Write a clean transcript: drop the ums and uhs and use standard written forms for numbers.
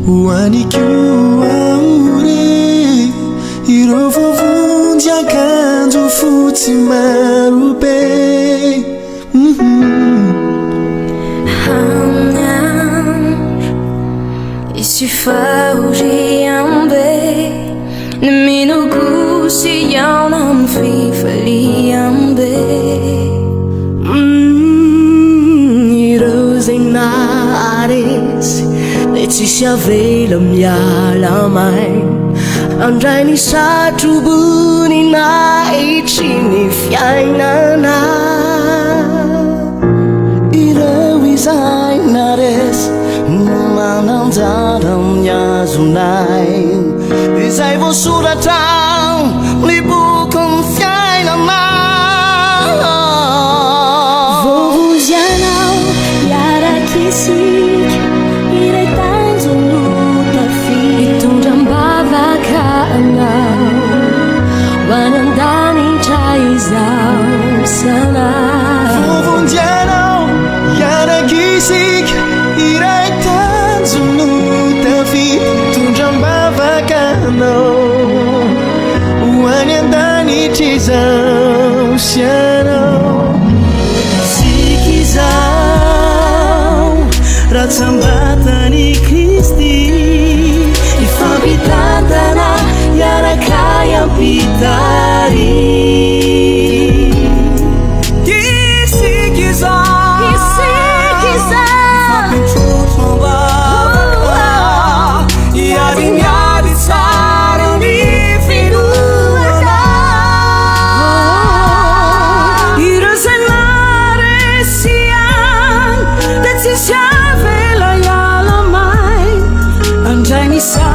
hoanikoaore ireo vovonjy akanjo fotsy marobe Isifahuriambe Naminugusiyaunam fifaliambe Irozenares Letsisavela mialamay Andray ny satrobony nahitry ny fiainana Ireo izay nares no mananjara amin'ny azonay Izay voasoratra ny bokin'ny fiainana Vovozy anao iarak'isika Iray tanjona tafita Hitondram-bavaka anao Hoanandanitra izao sanao Vovonjy anao iarak'isika Iray tanjona tafita Hitondram-bavaka anao Hoany an-danitra izao sianao Sika izao ratsambatany Kristy Ifampitantana iaraka iampitary Isika izao Isika izao Iady miady tsara ny finoana Ireo zay naresiany Da tsisy avela ialamay Andray ny sa